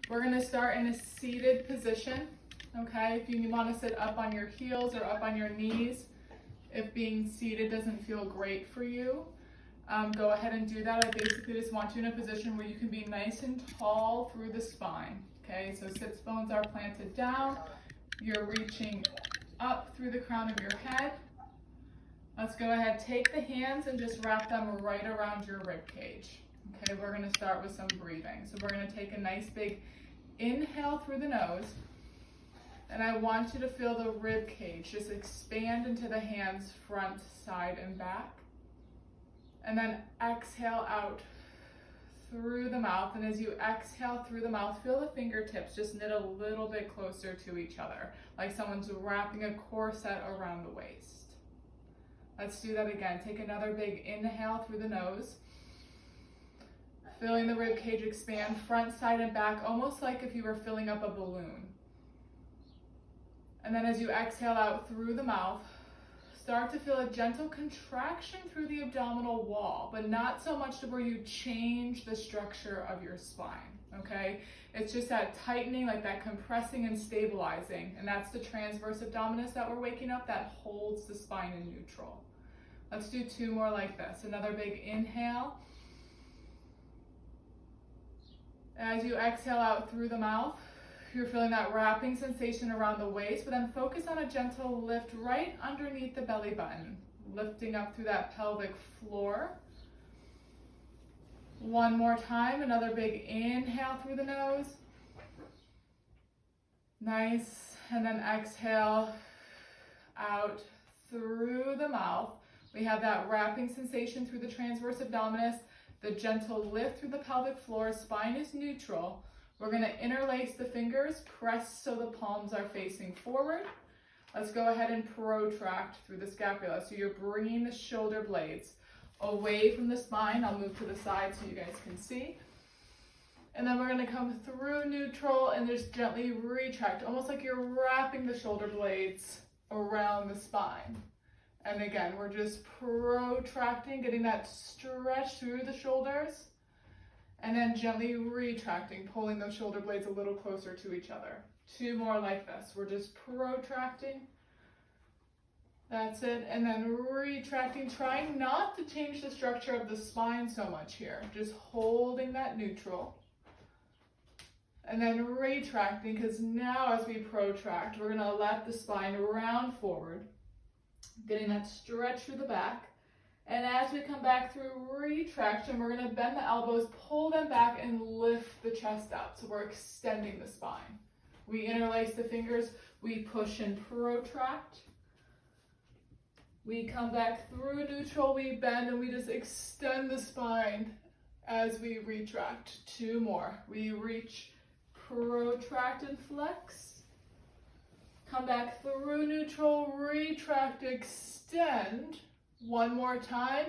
We're gonna start in a seated position, okay? If you wanna sit up on your heels or up on your knees, if being seated doesn't feel great for you, go ahead and do that. I basically just want you in a position where you can be nice and tall through the spine, okay? So sits bones are planted down. You're reaching up through the crown of your head. Let's go ahead, take the hands and just wrap them right around your rib cage. Okay, we're gonna start with some breathing. So we're gonna take a nice big inhale through the nose. And I want you to feel the rib cage just expand into the hands, front, side, and back. And then exhale out through the mouth. And as you exhale through the mouth, feel the fingertips just knit a little bit closer to each other, like someone's wrapping a corset around the waist. Let's do that again. Take another big inhale through the nose. Feeling the rib cage expand front, side, and back, almost like if you were filling up a balloon. And then as you exhale out through the mouth, start to feel a gentle contraction through the abdominal wall, but not so much to where you change the structure of your spine, okay? It's just that tightening, like that compressing and stabilizing, and that's the transverse abdominis that we're waking up that holds the spine in neutral. Let's do two more like this. Another big inhale. As you exhale out through the mouth, you're feeling that wrapping sensation around the waist, but then focus on a gentle lift right underneath the belly button, lifting up through that pelvic floor. One more time, another big inhale through the nose. Nice, and then exhale out through the mouth. We have that wrapping sensation through the transverse abdominis, the gentle lift through the pelvic floor, spine is neutral. We're gonna interlace the fingers, press so the palms are facing forward. Let's go ahead and protract through the scapula. So you're bringing the shoulder blades away from the spine. I'll move to the side so you guys can see. And then we're gonna come through neutral and just gently retract, almost like you're wrapping the shoulder blades around the spine. And again, we're just protracting, getting that stretch through the shoulders, and then gently retracting, pulling those shoulder blades a little closer to each other. Two more like this. We're just protracting. That's it. And then retracting, trying not to change the structure of the spine so much here. Just holding that neutral. And then retracting, because now as we protract, we're going to let the spine round forward, getting that stretch through the back. And as we come back through retraction, we're going to bend the elbows, pull them back, and lift the chest up. So we're extending the spine. We interlace the fingers, we push and protract. We come back through neutral, we bend, and we just extend the spine as we retract. Two more. We reach, protract, and flex. Come back through neutral, retract, extend. One more time,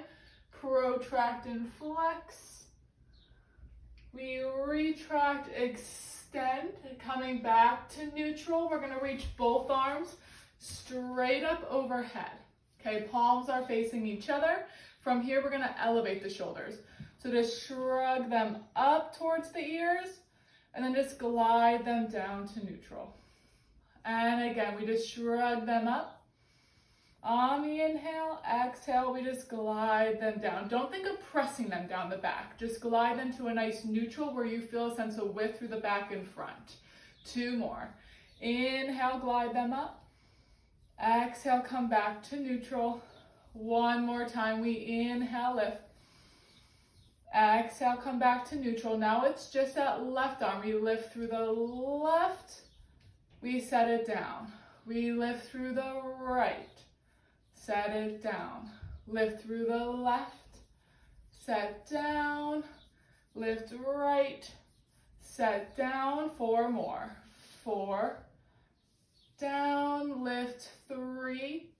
protract and flex. We retract, extend, coming back to neutral. We're gonna reach both arms straight up overhead. Okay, palms are facing each other. From here, we're gonna elevate the shoulders. So just shrug them up towards the ears, and then just glide them down to neutral. And again, we just shrug them up. On the inhale, exhale, we just glide them down. Don't think of pressing them down the back. Just glide them to a nice neutral where you feel a sense of width through the back and front. Two more. Inhale, glide them up. Exhale, come back to neutral. One more time. We inhale, lift. Exhale, come back to neutral. Now it's just that left arm. We lift through the left. We set it down. We lift through the right. Set it down. Lift through the left. Set down. Lift right. Set down. Four more. Four. Down. Lift three.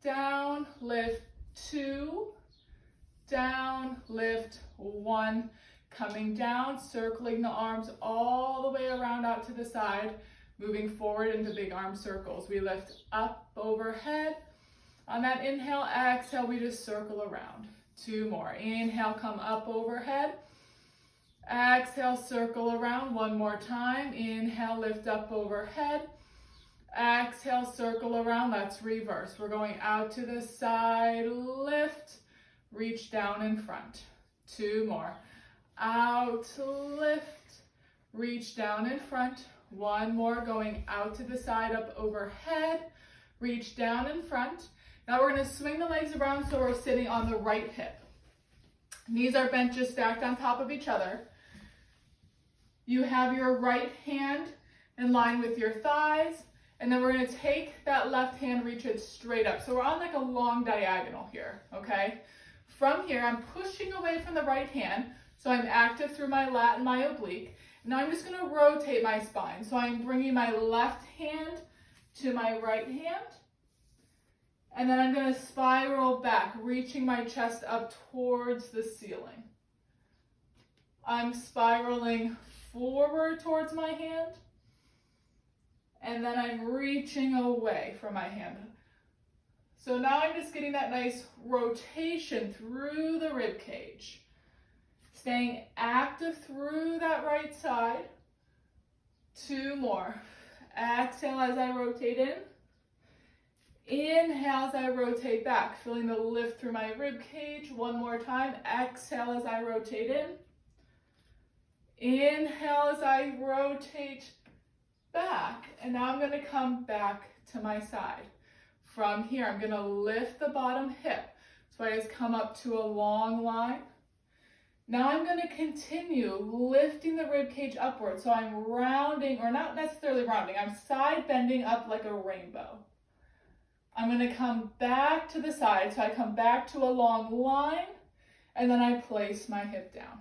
Down. Lift two. Down. Lift one. Coming down, circling the arms all the way around out to the side. Moving forward into big arm circles. We lift up overhead. On that inhale, exhale, we just circle around. Two more. Inhale, come up overhead. Exhale, circle around one more time. Inhale, lift up overhead. Exhale, circle around. Let's reverse. We're going out to the side, lift, reach down in front. 2 more. Out, lift, reach down in front. 1 more, going out to the side, up overhead, reach down in front. Now we're going to swing the legs around so we're sitting on the right hip. Knees are bent, just stacked on top of each other. You have your right hand in line with your thighs, and then we're going to take that left hand, reach it straight up. So we're on like a long diagonal here, okay? From here, I'm pushing away from the right hand, so I'm active through my lat and my oblique. Now I'm just going to rotate my spine. So I'm bringing my left hand to my right hand, and then I'm going to spiral back, reaching my chest up towards the ceiling. I'm spiraling forward towards my hand, and then I'm reaching away from my hand. So now I'm just getting that nice rotation through the rib cage. Staying active through that right side. 2 more. Exhale as I rotate in. Inhale as I rotate back, feeling the lift through my rib cage. 1 more time. Exhale as I rotate in. Inhale as I rotate back. And now I'm going to come back to my side. From here, I'm going to lift the bottom hip. So I just come up to a long line. Now I'm going to continue lifting the rib cage upward. So I'm rounding, or not necessarily rounding, I'm side bending up like a rainbow. I'm going to come back to the side. So I come back to a long line, and then I place my hip down.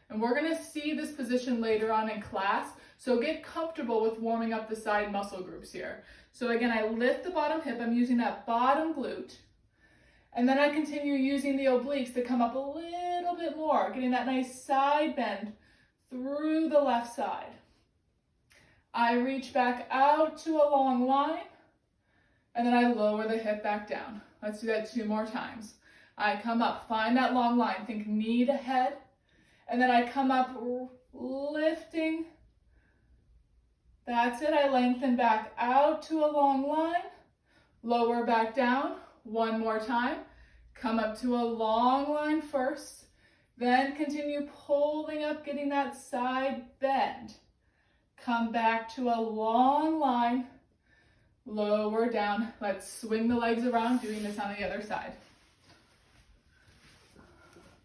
And we're going to see this position later on in class. So get comfortable with warming up the side muscle groups here. So again, I lift the bottom hip. I'm using that bottom glute. And then I continue using the obliques to come up a little bit more, getting that nice side bend through the left side. I reach back out to a long line, and then I lower the hip back down. Let's do that 2 more times. I come up, find that long line, think knee to head, and then I come up, lifting. That's it, I lengthen back out to a long line, lower back down. 1 more time. Come up to a long line first, then continue pulling up, getting that side bend. Come back to a long line, lower down. Let's swing the legs around, doing this on the other side.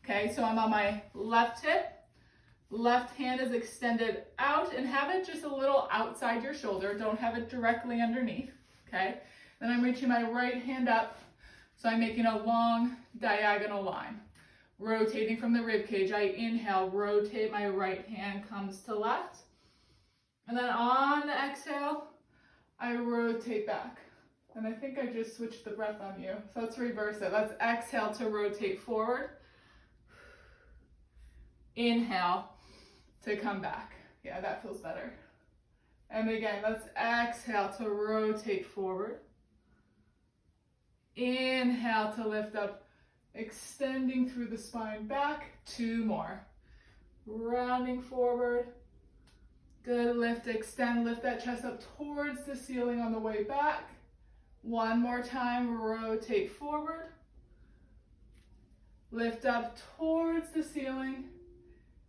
Okay, so I'm on my left hip. Left hand is extended out, and have it just a little outside your shoulder. Don't have it directly underneath, okay? Then I'm reaching my right hand up. So I'm making a long diagonal line. Rotating from the rib cage, I inhale, rotate, my right hand comes to left. And then on the exhale, I rotate back. And I think I just switched the breath on you. So let's reverse it. Let's exhale to rotate forward. Inhale to come back. Yeah, that feels better. And again, let's exhale to rotate forward. Inhale to lift up, extending through the spine back. 2 more. Rounding forward. Good, lift, extend, lift that chest up towards the ceiling on the way back. 1 more time, rotate forward. Lift up towards the ceiling,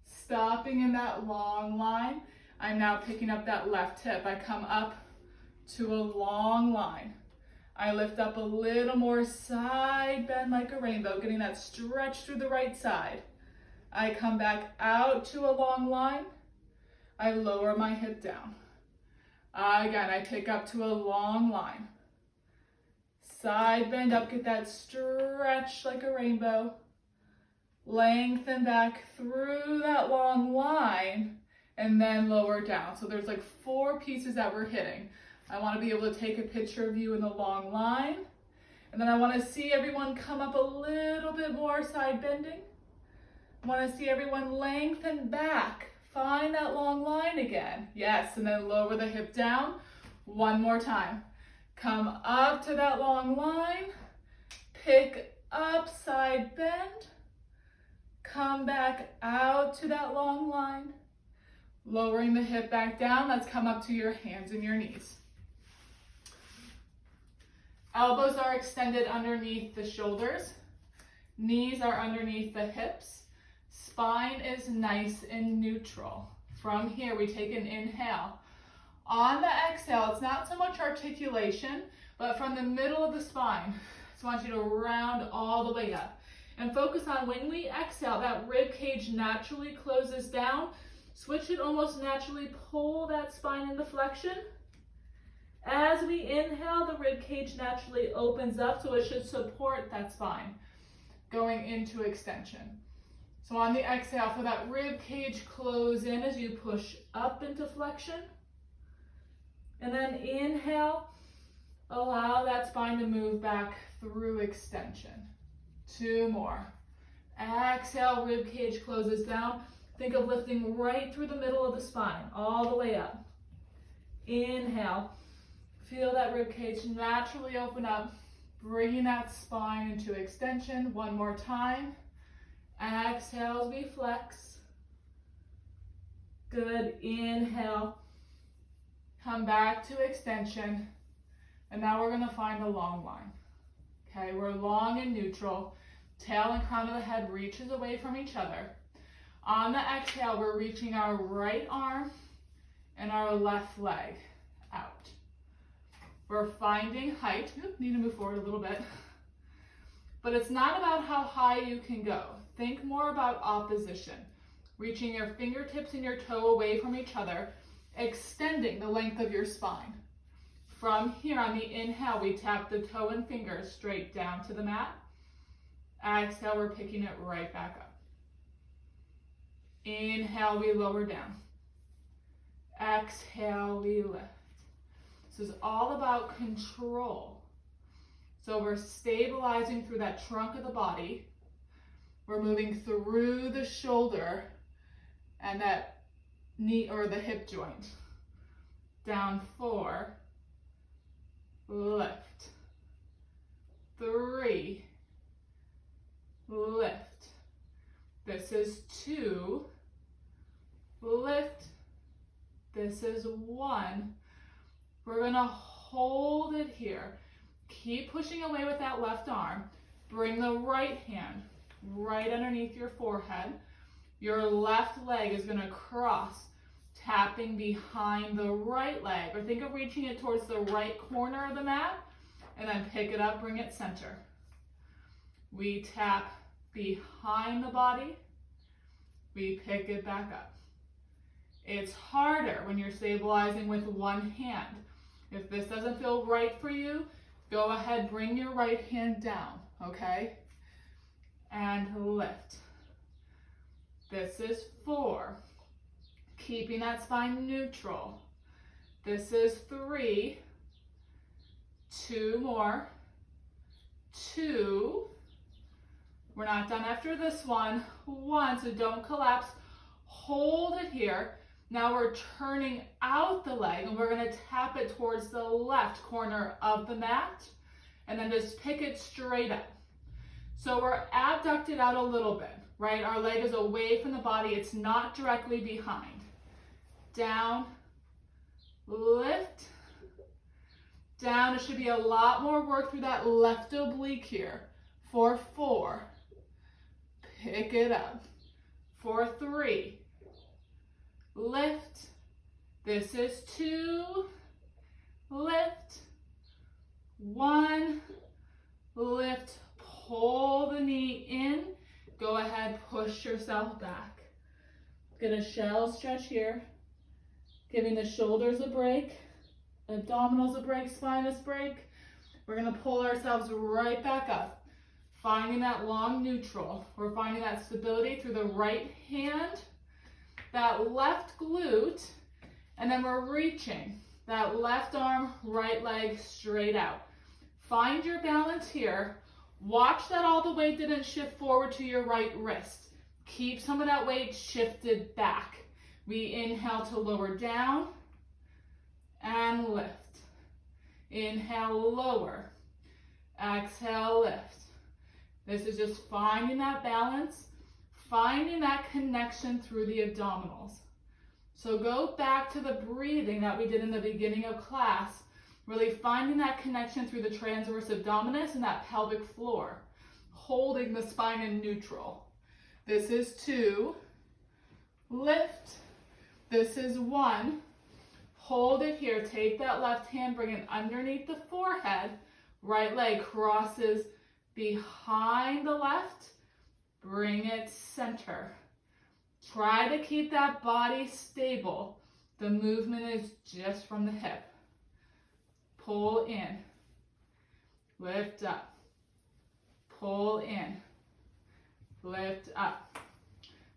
stopping in that long line. I'm now picking up that left hip. I come up to a long line. I lift up a little more, side bend like a rainbow, getting that stretch through the right side. I come back out to a long line. I lower my hip down. Again, I pick up to a long line. Side bend up, get that stretch like a rainbow. Lengthen back through that long line, and then lower down. So there's like 4 pieces that we're hitting. I want to be able to take a picture of you in the long line. And then I want to see everyone come up a little bit more, side bending. I want to see everyone lengthen back. Find that long line again. Yes, and then lower the hip down. 1 more time. Come up to that long line. Pick up, side bend. Come back out to that long line. Lowering the hip back down. Let's come up to your hands and your knees. Elbows are extended underneath the shoulders. Knees are underneath the hips. Spine is nice and neutral. From here, we take an inhale. On the exhale, it's not so much articulation, but from the middle of the spine. So I want you to round all the way up. And focus on when we exhale, that rib cage naturally closes down. Switch it, almost naturally pull that spine into flexion. As we inhale, the rib cage naturally opens up, so it should support that spine going into extension. So on the exhale, for that rib cage close in as you push up into flexion. And then inhale, allow that spine to move back through extension. 2 more. Exhale, rib cage closes down. Think of lifting right through the middle of the spine, all the way up. Inhale. Feel that rib cage naturally open up, bringing that spine into extension. 1 more time. Exhale as we flex. Good. Inhale. Come back to extension. And now we're going to find a long line. Okay, we're long and neutral. Tail and crown of the head reaches away from each other. On the exhale, we're reaching our right arm and our left leg out. We're finding height. Need to move forward a little bit. But it's not about how high you can go. Think more about opposition. Reaching your fingertips and your toe away from each other, extending the length of your spine. From here, on the inhale, we tap the toe and fingers straight down to the mat. Exhale, we're picking it right back up. Inhale, we lower down. Exhale, we lift. This is all about control. So we're stabilizing through that trunk of the body. We're moving through the shoulder and that knee or the hip joint. Down 4. Lift. 3. Lift. This is 2. Lift. This is 1. We're going to hold it here. Keep pushing away with that left arm. Bring the right hand right underneath your forehead. Your left leg is going to cross, tapping behind the right leg. Or think of reaching it towards the right corner of the mat, and then pick it up, bring it center. We tap behind the body. We pick it back up. It's harder when you're stabilizing with one hand. If this doesn't feel right for you, go ahead, bring your right hand down, okay? And lift. This is 4. Keeping that spine neutral. This is 3. 2 more. 2. We're not done after this one. 1, so don't collapse. Hold it here. Now we're turning out the leg and we're going to tap it towards the left corner of the mat and then just pick it straight up. So we're abducted out a little bit, right? Our leg is away from the body. It's not directly behind. Down, lift, down. It should be a lot more work through that left oblique here. For 4, pick it up. For 3, lift. This is 2, lift. 1, lift. Pull the knee in. Go ahead, push yourself back. Get a shallow stretch here. Giving the shoulders a break, abdominals a break, spinous break. We're going to pull ourselves right back up. Finding that long neutral. We're finding that stability through the right hand, that left glute, and then we're reaching that left arm, right leg straight out. Find your balance here. Watch that all the weight didn't shift forward to your right wrist. Keep some of that weight shifted back. We inhale to lower down and lift. Inhale, lower. Exhale, lift. This is just finding that balance, finding that connection through the abdominals. So go back to the breathing that we did in the beginning of class, really finding that connection through the transverse abdominis and that pelvic floor, holding the spine in neutral. This is 2, lift. This is 1, hold it here. Take that left hand, bring it underneath the forehead. Right leg crosses behind the left. Bring it center. Try to keep that body stable. The movement is just from the hip. Pull in. Lift up. Pull in. Lift up.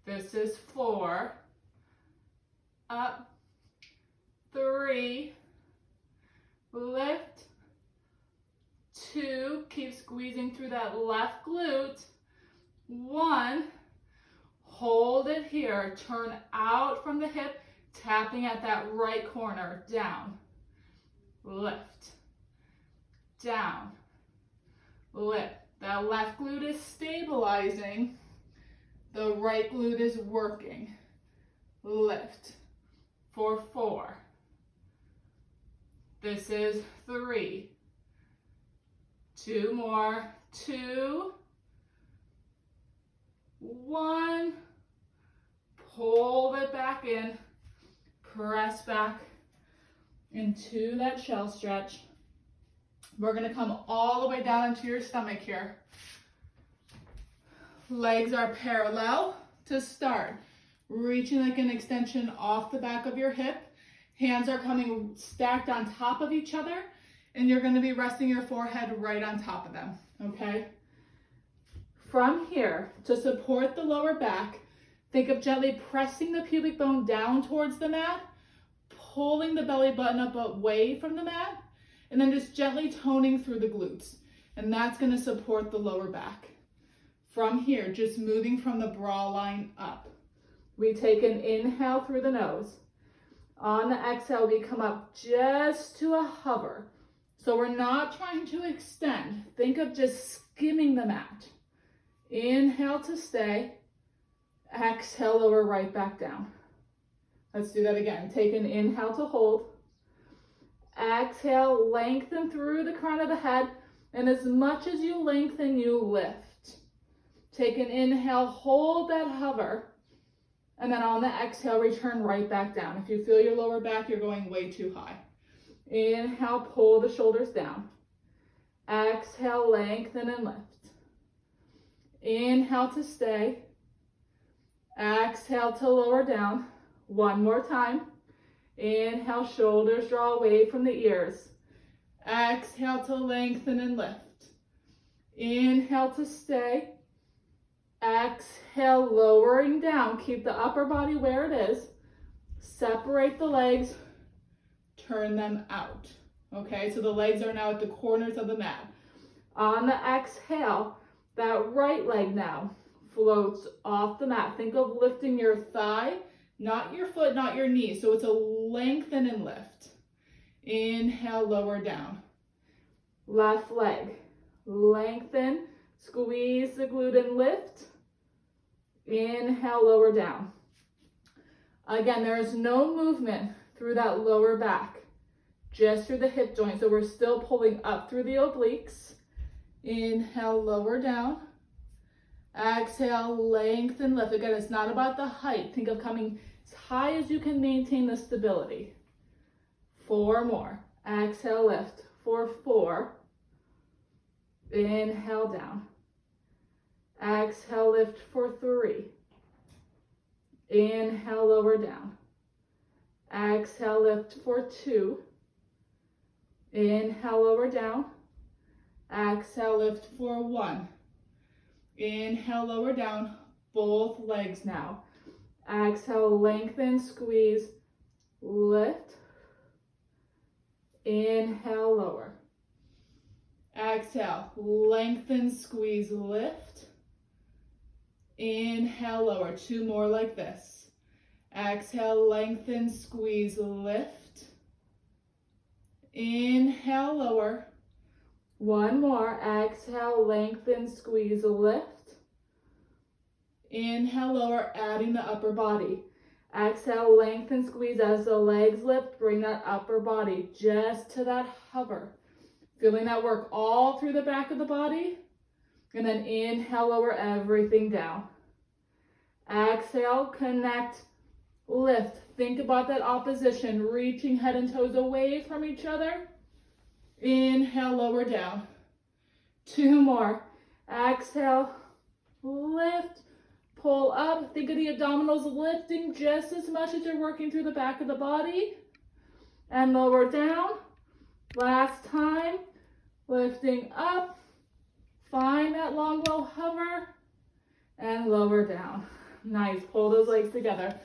This is 4. Up. 3. Lift. 2. Keep squeezing through that left glute. 1. Hold it here. Turn out from the hip, tapping at that right corner. Down. Lift. Down. Lift. That left glute is stabilizing. The right glute is working. Lift. For 4. This is 3. 2 more. 2. 1. Pull it back in. Press back into that shell stretch. We're going to come all the way down into your stomach here. Legs are parallel to start. Reaching like an extension off the back of your hip. Hands are coming stacked on top of each other, and you're going to be resting your forehead right on top of them, okay? From here, to support the lower back, think of gently pressing the pubic bone down towards the mat, pulling the belly button up away from the mat, and then just gently toning through the glutes. And that's going to support the lower back. From here, just moving from the bra line up. We take an inhale through the nose. On the exhale, we come up just to a hover. So we're not trying to extend. Think of just skimming the mat. Inhale to stay. Exhale, lower right back down. Let's do that again. Take an inhale to hold. Exhale, lengthen through the crown of the head. And as much as you lengthen, you lift. Take an inhale, hold that hover. And then on the exhale, return right back down. If you feel your lower back, you're going way too high. Inhale, pull the shoulders down. Exhale, lengthen and lift. Inhale to stay. Exhale to lower down. One more time. Inhale, shoulders draw away from the ears. Exhale to lengthen and lift. Inhale to stay. Exhale, lowering down. Keep the upper body where it is. Separate the legs. Turn them out. Okay, so the legs are now at the corners of the mat. On the exhale, that right leg now floats off the mat. Think of lifting your thigh, not your foot, not your knee. So it's a lengthen and lift. Inhale, lower down. Left leg, lengthen, squeeze the glute and lift. Inhale, lower down. Again, there is no movement through that lower back, just through the hip joint. So we're still pulling up through the obliques. Inhale, lower down. Exhale, lengthen, lift. Again, it's not about the height. Think of coming as high as you can maintain the stability. 4 more. Exhale, lift for 4. Inhale, down. Exhale, lift for 3. Inhale, lower down. Exhale, lift for 2. Inhale, lower down. Exhale, lift for 1. Inhale, lower down. Both legs now. Exhale, lengthen, squeeze, lift. Inhale, lower. Exhale, lengthen, squeeze, lift. Inhale, lower. 2 more like this. Exhale, lengthen, squeeze, lift. Inhale, lower. 1 more. Exhale, lengthen, squeeze, lift. Inhale, lower, adding the upper body. Exhale, lengthen, squeeze as the legs lift. Bring that upper body just to that hover. Feeling that work all through the back of the body. And then inhale, lower everything down. Exhale, connect, lift. Think about that opposition, reaching head and toes away from each other. Inhale, lower down. 2 more. Exhale, lift, pull up. Think of the abdominals lifting just as much as you're working through the back of the body. And lower down. Last time, lifting up. Find that long, low hover. And lower down. Nice. Pull those legs together.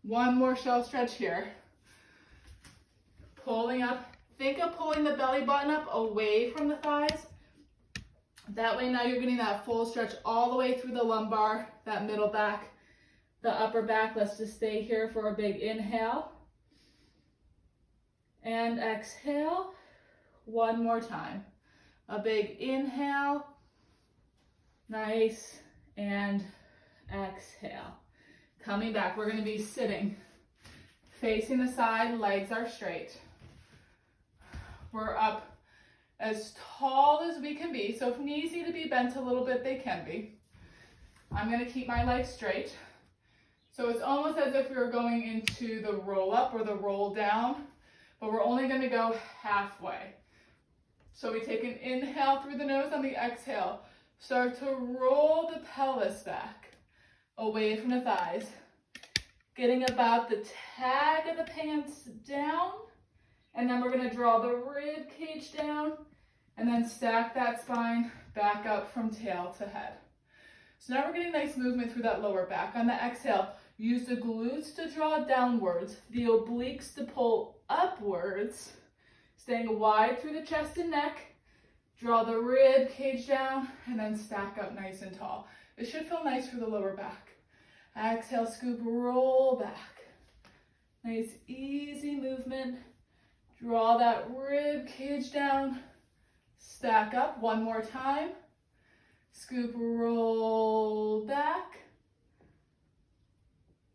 1 more shelf stretch here. Pulling up. Think of pulling the belly button up away from the thighs. That way now you're getting that full stretch all the way through the lumbar, that middle back, the upper back. Let's just stay here for a big inhale. And exhale. 1 more time. A big inhale. Nice. And exhale. Coming back, we're going to be sitting, facing the side, legs are straight. We're up as tall as we can be. So if knees need to be bent a little bit, they can be. I'm going to keep my legs straight. So it's almost as if we were going into the roll up or the roll down, but we're only going to go halfway. So we take an inhale through the nose. On the exhale, start to roll the pelvis back away from the thighs, getting about the tag of the pants down, and then we're going to draw the rib cage down and then stack that spine back up from tail to head. So now we're getting nice movement through that lower back. On the exhale, use the glutes to draw downwards, the obliques to pull upwards, staying wide through the chest and neck. Draw the rib cage down and then stack up nice and tall. It should feel nice for the lower back. Exhale, scoop, roll back. Nice, easy movement. Draw that rib cage down. Stack up 1 more time. Scoop, roll back.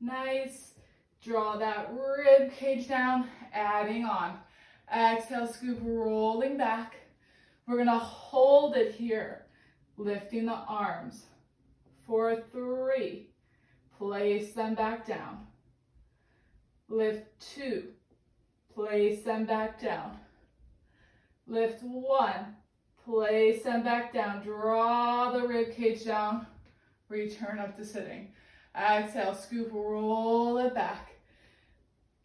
Nice. Draw that rib cage down, adding on. Exhale, scoop, rolling back. We're going to hold it here, lifting the arms. For 3, place them back down. Lift 2, place them back down. Lift 1, place them back down. Draw the rib cage down, return up to sitting. Exhale, scoop, roll it back.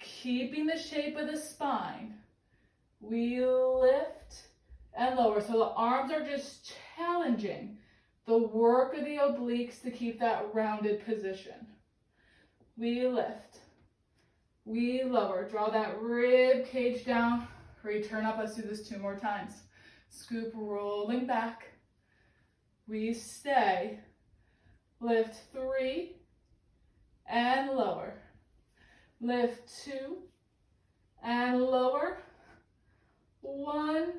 Keeping the shape of the spine. We lift and lower. So the arms are just challenging the work of the obliques to keep that rounded position. We lift. We lower. Draw that rib cage down. Return up. Let's do this 2 more times. Scoop, rolling back. We stay. Lift 3 and lower. Lift 2 and lower. 1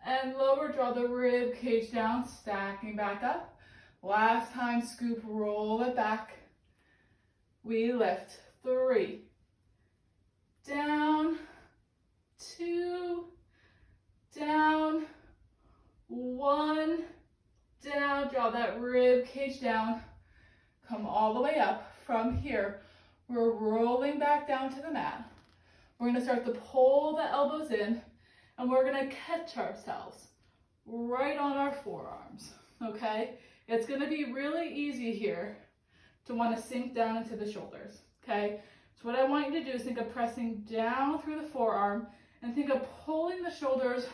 and lower. Draw the rib cage down, stacking back up. Last time, scoop, roll it back. We lift 3, down, 2, down, 1, down. Draw that rib cage down. Come all the way up. From here, we're rolling back down to the mat. We're going to start to pull the elbows in, and we're going to catch ourselves right on our forearms, okay? It's going to be really easy here to want to sink down into the shoulders, okay? So what I want you to do is think of pressing down through the forearm and think of pulling the shoulders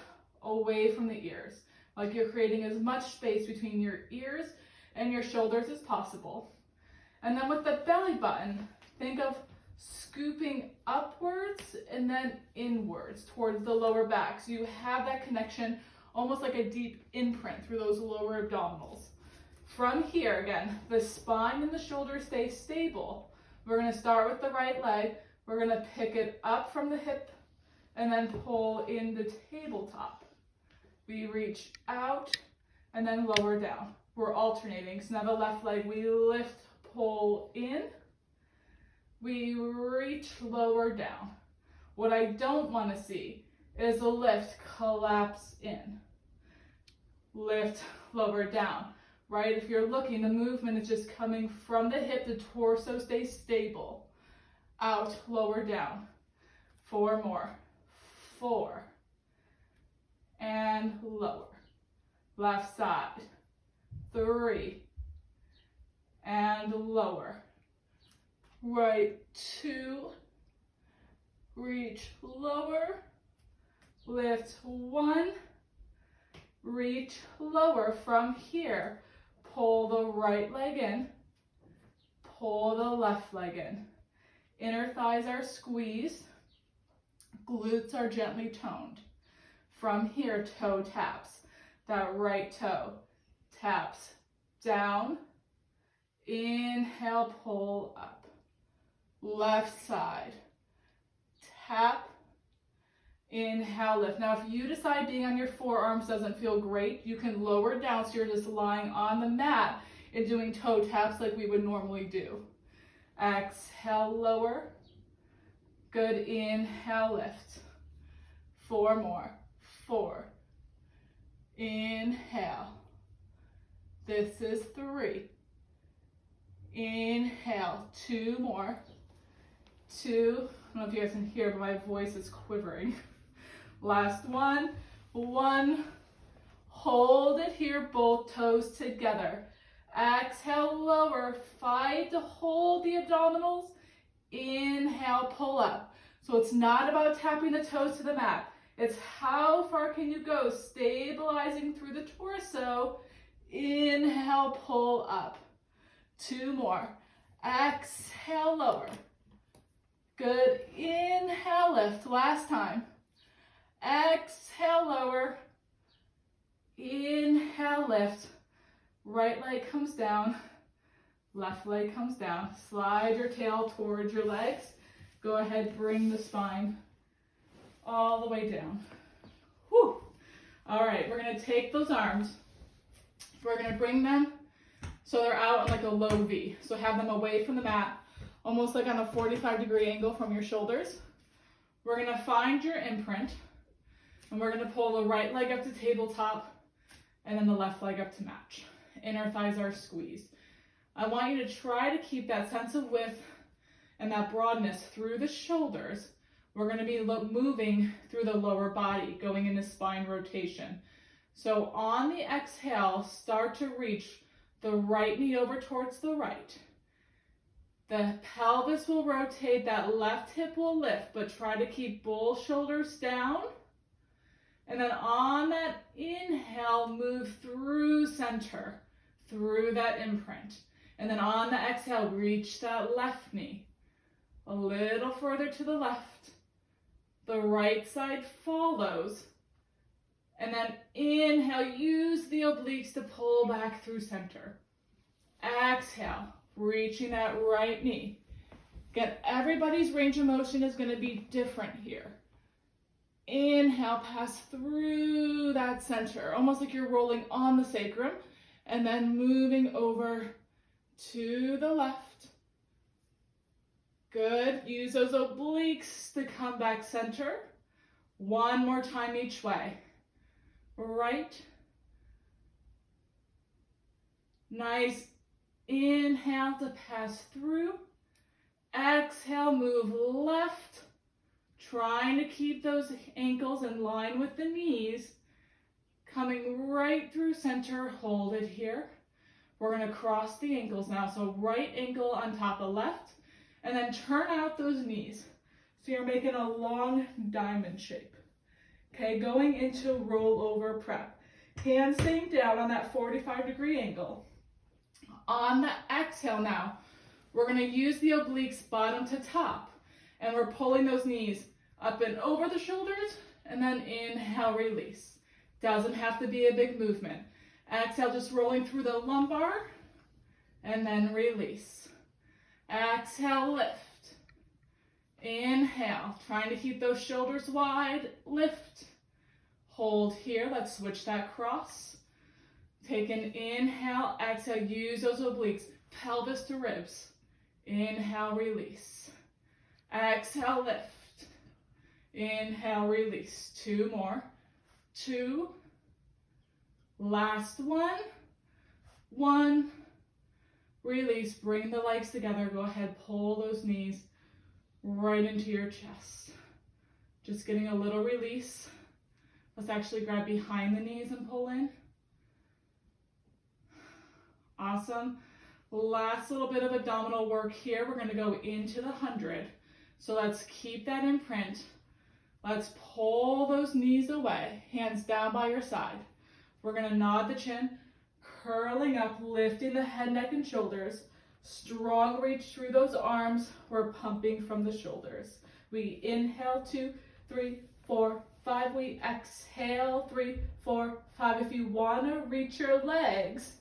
away from the ears, like you're creating as much space between your ears and your shoulders as possible. And then with the belly button, think of scooping upwards and then inwards towards the lower back. So you have that connection, almost like a deep imprint through those lower abdominals. From here, again, the spine and the shoulders stay stable. We're going to start with the right leg. We're going to pick it up from the hip and then pull in the tabletop. We reach out and then lower down. We're alternating. So now the left leg, we lift, pull in. We reach, lower down. What I don't want to see is a lift, collapse in. Lift, lower down, right? If you're looking, the movement is just coming from the hip, the torso stays stable. Out, lower down. 4 more. 4. And lower. Left side. 3. And lower. Right, 2. Reach, lower. Lift, 1. Reach, lower. From here, pull the right leg in. Pull the left leg in. Inner thighs are squeezed. Glutes are gently toned. From here, toe taps. That right toe taps down. Inhale, pull up. Left side. Tap. Inhale, lift. Now, if you decide being on your forearms doesn't feel great, you can lower down so you're just lying on the mat and doing toe taps like we would normally do. Exhale, lower. Good, inhale, lift. 4 more. 4. Inhale. This is 3. Inhale, 2 more. 2. I don't know if you guys can hear, but my voice is quivering. Last one. 1. Hold it here, both toes together. Exhale, lower. Fight to hold the abdominals. Inhale, pull up. So it's not about tapping the toes to the mat. It's how far can you go, stabilizing through the torso. Inhale, pull up. 2 more. Exhale, lower. Good. Inhale, lift. Last time. Exhale, lower. Inhale, lift. Right leg comes down. Left leg comes down. Slide your tail towards your legs. Go ahead, bring the spine all the way down. Whew. All right, we're going to take those arms. We're going to bring them so they're out in like a low V. So have them away from the mat, almost like on a 45-degree angle from your shoulders. We're going to find your imprint, and we're going to pull the right leg up to tabletop and then the left leg up to match. Inner thighs are squeezed. I want you to try to keep that sense of width and that broadness through the shoulders. We're going to be moving through the lower body, going into spine rotation. So on the exhale, start to reach the right knee over towards the right. The pelvis will rotate, that left hip will lift, but try to keep both shoulders down. And then on that inhale, move through center, through that imprint. And then on the exhale, reach that left knee a little further to the left. The right side follows. And then inhale, use the obliques to pull back through center. Exhale, reaching that right knee. Again, everybody's range of motion is going to be different here. Inhale, pass through that center, almost like you're rolling on the sacrum, and then moving over to the left. Good. Use those obliques to come back center. One more time each way. Right. Nice. Inhale to pass through. Exhale, move left. Trying to keep those ankles in line with the knees. Coming right through center. Hold it here. We're going to cross the ankles now. So right ankle on top of left. And then turn out those knees. So you're making a long diamond shape. Okay, going into rollover prep. Hands staying down on that 45-degree angle. On the exhale now, we're going to use the obliques bottom to top. And we're pulling those knees up and over the shoulders. And then inhale, release. Doesn't have to be a big movement. Exhale, just rolling through the lumbar. And then release. Exhale, lift. Inhale, trying to keep those shoulders wide. Lift. Hold here. Let's switch that cross. Take an inhale, exhale. Use those obliques. pelvis to ribs. Inhale, release. Exhale, lift. Inhale, release. 2 more. 2. Last one. 1. Release. Bring the legs together. Go ahead, pull those knees right into your chest. Just getting a little release. Let's actually grab behind the knees and pull in. Awesome. Last little bit of abdominal work here. We're going to go into the 100. So let's keep that imprint. Let's pull those knees away. Hands down by your side. We're going to nod the chin, curling up, lifting the head, neck, and shoulders. Strong reach through those arms. We're pumping from the shoulders. We inhale, 2, 3, 4, 5. We exhale, 3, 4, 5. If you want to reach your legs,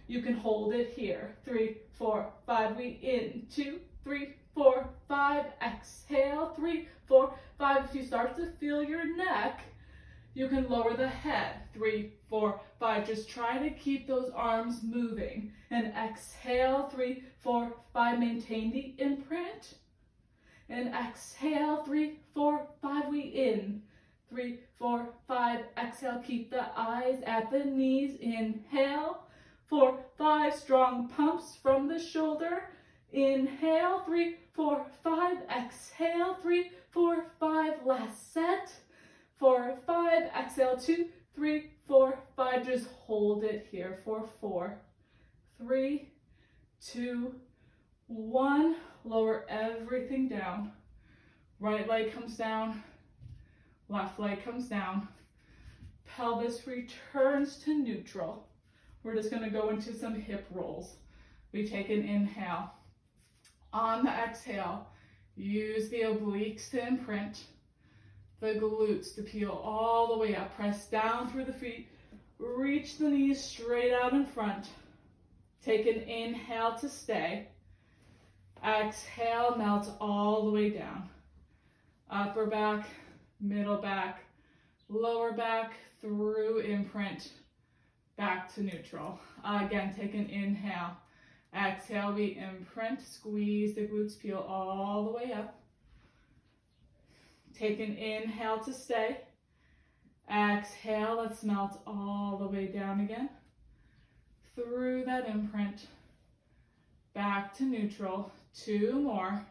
you can hold it here. 3, 4, 5. We in, 2, 3, 4, 5. Exhale, 3, 4, 5. If you start to feel your neck, you can lower the head. 3, 4, 5. Just try to keep those arms moving. And exhale, 3, 4, 5. Maintain the imprint. And exhale, 3, 4, 5. We in. 3, 4, 5. Exhale, keep the eyes at the knees. Inhale, 4, 5. Strong pumps from the shoulder. Inhale, 3, 4, 5. Exhale, 3, 4, 5. Last set. 4, 5. Exhale, 2, 3, 4, 5. Just hold it here for 4, 3, 2, 1. Lower everything down. Right leg comes down. Left leg comes down. Pelvis returns to neutral. We're just going to go into some hip rolls. We take an inhale. On the exhale, use the obliques to imprint. The glutes to peel all the way up. Press down through the feet. Reach the knees straight out in front. Take an inhale to stay. Exhale, melt all the way down. Upper back, middle back, lower back, through imprint. Back to neutral. Again, take an inhale. Exhale, we imprint. Squeeze the glutes, peel all the way up. Take an inhale to stay. Exhale, let's melt all the way down again. Through that imprint. Back to neutral. 2 more.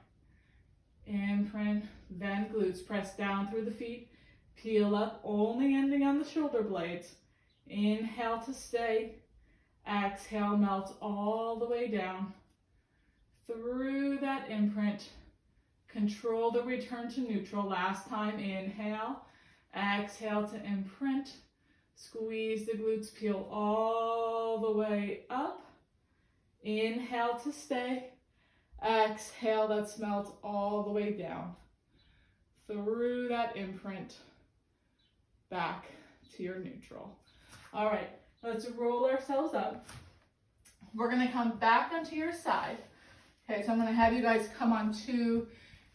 Imprint, then glutes. Press down through the feet. Peel up, only ending on the shoulder blades. Inhale to stay. Exhale, melt all the way down. Through that imprint. Control the return to neutral. Last time, inhale. Exhale to imprint. Squeeze the glutes, peel all the way up. Inhale to stay. Exhale, let's melt all the way down. Through that imprint. Back to your neutral. All right, let's roll ourselves up. We're going to come back onto your side. Okay, so I'm going to have you guys come onto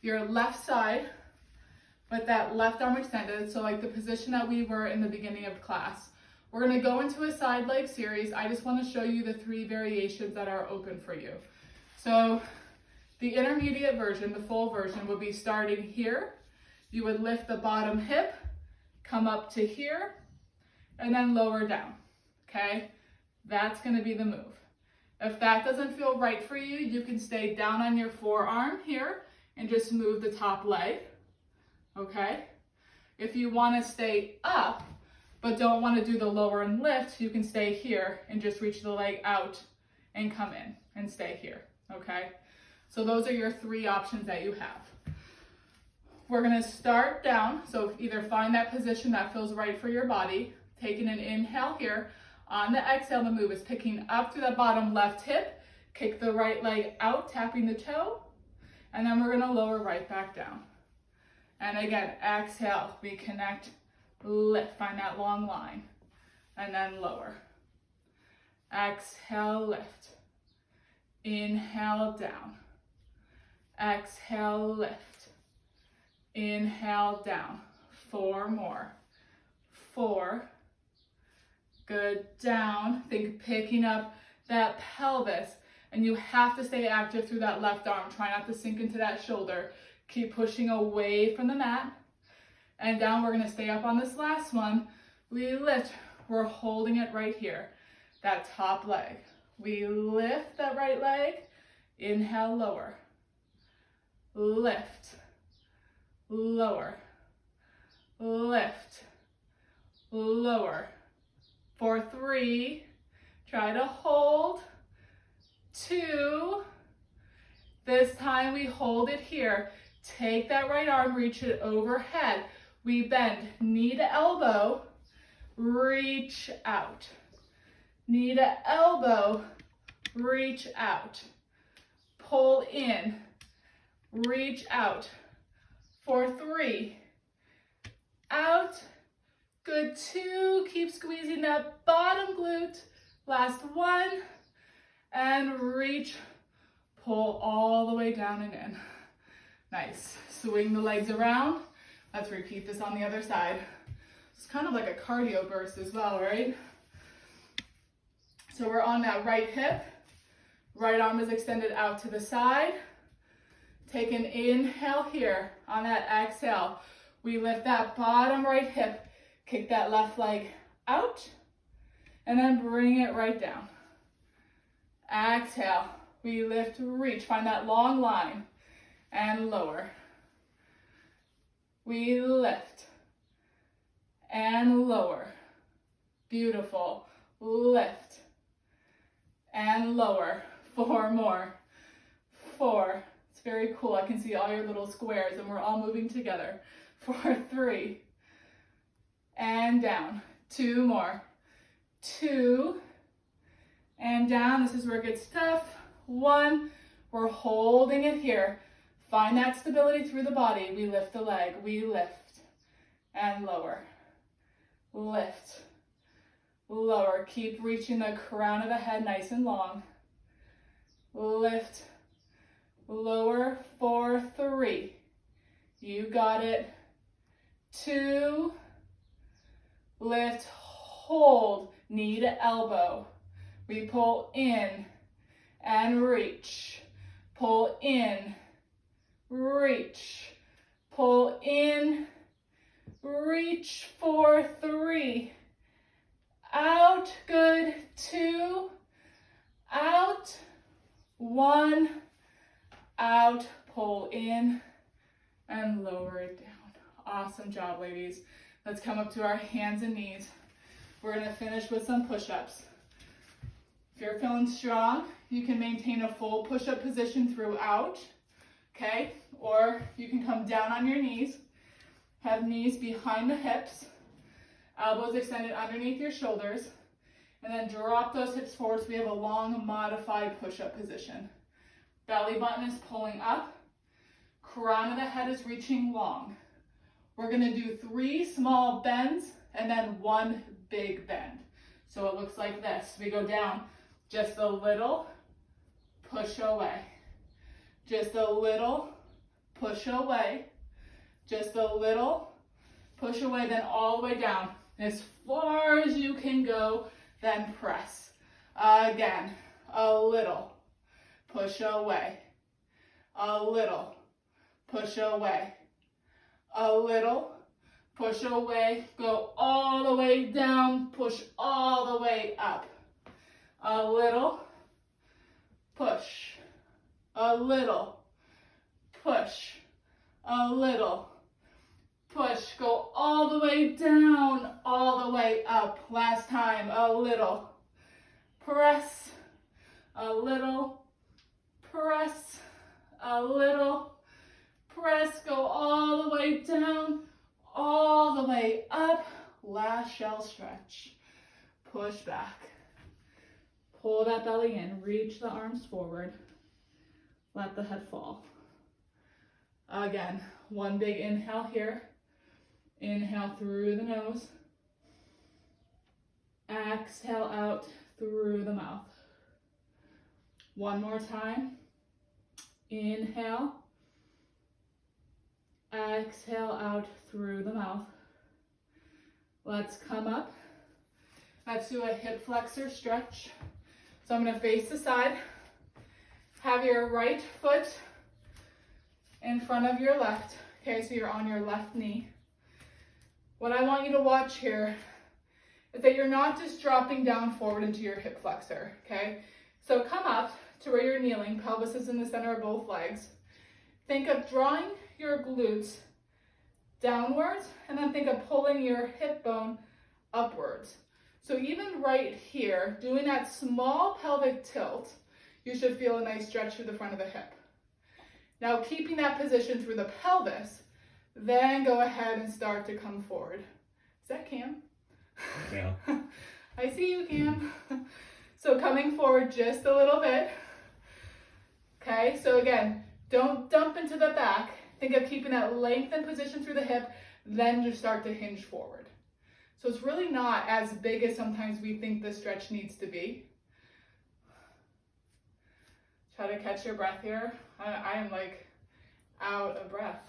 your left side with that left arm extended, so like the position that we were in the beginning of class. We're going to go into a side leg series. I just want to show you the 3 variations that are open for you. So the intermediate version, the full version, would be starting here. You would lift the bottom hip, come up to here, and then lower down, okay? That's gonna be the move. If that doesn't feel right for you, you can stay down on your forearm here and just move the top leg, okay? If you wanna stay up, but don't wanna do the lower and lift, you can stay here and just reach the leg out and come in and stay here, okay? So those are your 3 options that you have. We're gonna start down, so either find that position that feels right for your body, taking an inhale here. On the exhale, the move is picking up through the bottom left hip, kick the right leg out, tapping the toe, and then we're gonna lower right back down. And again, exhale, we connect, lift, find that long line, and then lower. Exhale, lift. Inhale, down. Exhale, lift. Inhale, down. 4 more. 4. Good, down. Think picking up that pelvis And you have to stay active through that left arm. Try not to sink into that shoulder. Keep pushing away from the mat. And down, we're gonna stay up on this last one. We lift, we're holding it right here. That top leg. We lift that right leg. Inhale, lower. Lift. Lower. Lift. Lower. For 3. Try to hold. 2. This time we hold it here. Take that right arm, reach it overhead. We bend knee to elbow, reach out. Knee to elbow, reach out. Pull in, reach out. For 3, out. Good, 2, keep squeezing that bottom glute. Last 1, and reach, pull all the way down and in. Nice, swing the legs around. Let's repeat this on the other side. It's kind of like a cardio burst as well, right? So we're on that right hip. Right arm is extended out to the side. Take an inhale here. On that exhale, we lift that bottom right hip. Kick that left leg out. And then bring it right down. Exhale. We lift, reach. Find that long line. And lower. We lift. And lower. Beautiful. Lift. And lower. 4 more. 4. It's very cool. I can see all your little squares and we're all moving together. For 3. And down. 2 more. 2. And down. This is where it gets tough. 1. We're holding it here. Find that stability through the body. We lift the leg. We lift. And lower. Lift. Lower. Keep reaching the crown of the head nice and long. Lift. Lower. For 3. You got it. 2. Lift. Hold. Knee to elbow. We pull in and reach. Pull in. Reach. Pull in. Reach. For 3. Out. Good. 2. Out. 1. Out. Pull in and lower it down. Awesome job, ladies. Let's come up to our hands and knees. We're going to finish with some push-ups. If you're feeling strong, you can maintain a full push-up position throughout, okay? Or you can come down on your knees, have knees behind the hips, elbows extended underneath your shoulders, and then drop those hips forward so we have a long modified push-up position. Belly button is pulling up, crown of the head is reaching long. We're gonna do 3 small bends and then 1 big bend. So it looks like this. We go down just a little, push away. Just a little, push away. Just a little, push away, then all the way down. As far as you can go, then press. Again, a little, push away. A little, push away. A little, push away, go all the way down, push all the way up. A little, push. A little, push. A little, push. Go all the way down, all the way up. Last time, a little, press. A little, press. A little, press. Go all the way down, all the way up. Last shell stretch. Push back. Pull that belly in. Reach the arms forward. Let the head fall. Again, 1 big inhale here. Inhale through the nose. Exhale out through the mouth. 1 more time. Inhale. Exhale out through the mouth. Let's come up. Let's do a hip flexor stretch. So I'm going to face the side. Have your right foot in front of your left. Okay, so you're on your left knee. What I want you to watch here is that you're not just dropping down forward into your hip flexor, okay? So come up to where you're kneeling, pelvis is in the center of both legs. Think of drawing your glutes downwards, and then think of pulling your hip bone upwards. So even right here, doing that small pelvic tilt, you should feel a nice stretch through the front of the hip. Now keeping that position through the pelvis, then go ahead and start to come forward. Is that Cam? Yeah. I see you, Cam. So coming forward just a little bit. Okay, so again, don't dump into the back. Think of keeping that lengthened position through the hip, then just start to hinge forward. So it's really not as big as sometimes we think the stretch needs to be. Try to catch your breath here. I am like out of breath.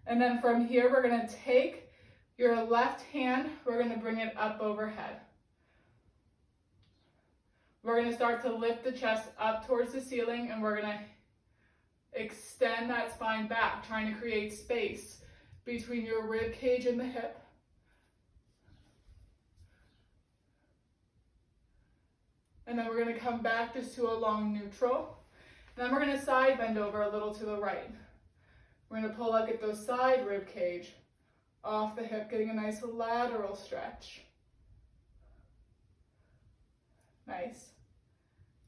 And then from here, we're gonna take your left hand, we're gonna bring it up overhead. We're gonna start to lift the chest up towards the ceiling, and we're gonna extend that spine back, trying to create space between your rib cage and the hip. And then we're gonna come back just to a long neutral. And then we're gonna side bend over a little to the right. We're gonna pull up, get those side rib cage off the hip, getting a nice lateral stretch. Nice.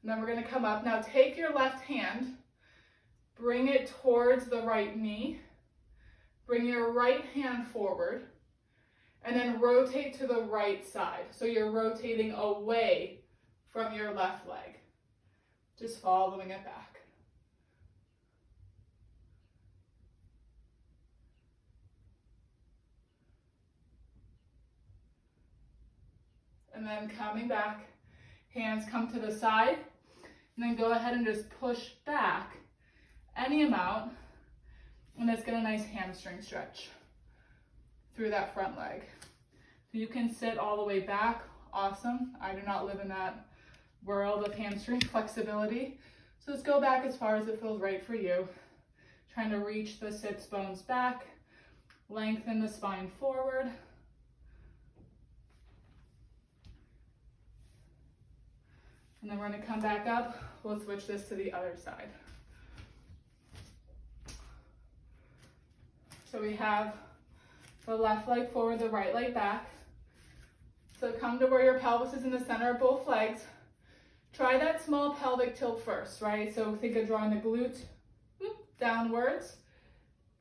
And then we're gonna come up. Now take your left hand, bring it towards the right knee, bring your right hand forward, and then rotate to the right side. So you're rotating away from your left leg, just following it back. And then coming back, hands come to the side, and then go ahead and just push back any amount, and let's get a nice hamstring stretch through that front leg. So you can sit all the way back, awesome. I do not live in that world of hamstring flexibility. So let's go back as far as it feels right for you. Trying to reach the sits bones back, lengthen the spine forward. And then we're gonna come back up. We'll switch this to the other side. So we have the left leg forward, the right leg back. So come to where your pelvis is in the center of both legs. Try that small pelvic tilt first, right? So think of drawing the glute downwards,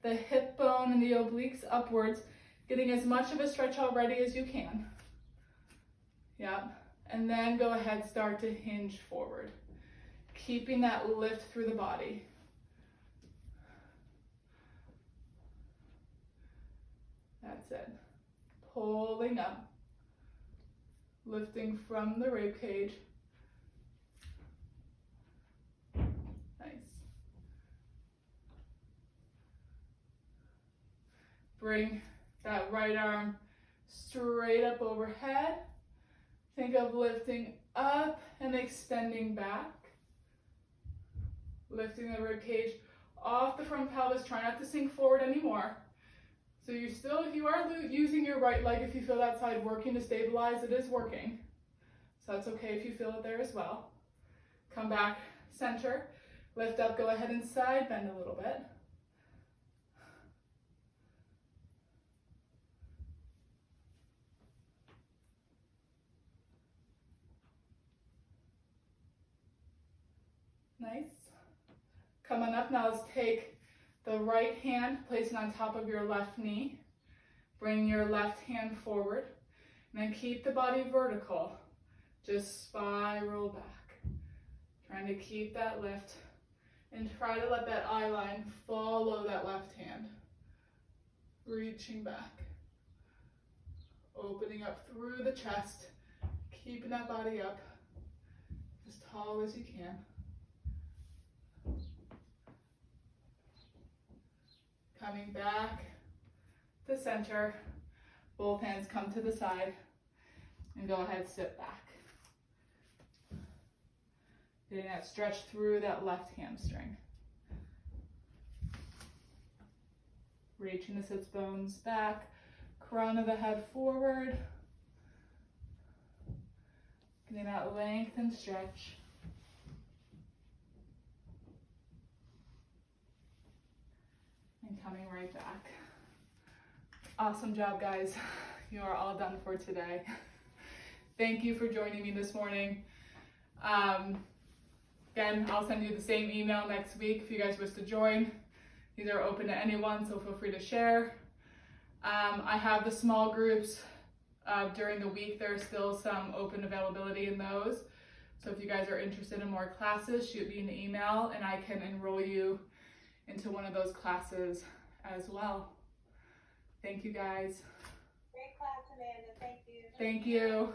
the hip bone and the obliques upwards, getting as much of a stretch already as you can. Yep. And then go ahead, start to hinge forward, keeping that lift through the body. That's it. Pulling up, lifting from the rib cage. Nice. Bring that right arm straight up overhead. Think of lifting up and extending back. Lifting the rib cage off the front pelvis. Try not to sink forward anymore. So you are using your right leg if you feel that side working to stabilize, it is working. So that's okay if you feel it there as well. Come back, center, lift up, go ahead and side bend a little bit. Nice. Coming up now, let's take the right hand, place it on top of your left knee. Bring your left hand forward, and then keep the body vertical. Just spiral back. Trying to keep that lift, and try to let that eye line follow that left hand. Reaching back. Opening up through the chest, keeping that body up as tall as you can. Coming back to center, both hands come to the side, and go ahead, sit back. Getting that stretch through that left hamstring. Reaching the sits bones back, crown of the head forward. Getting that length and stretch. And coming right back. Awesome job, guys. You are all done for today. Thank you for joining me this morning. Again, I'll send you the same email next week if you guys wish to join. These are open to anyone, so feel free to share. I have the small groups during the week. There's still some open availability in those. So if you guys are interested in more classes, shoot me an email and I can enroll you into one of those classes as well. Thank you, guys. Great class, Amanda. Thank you. Thank you.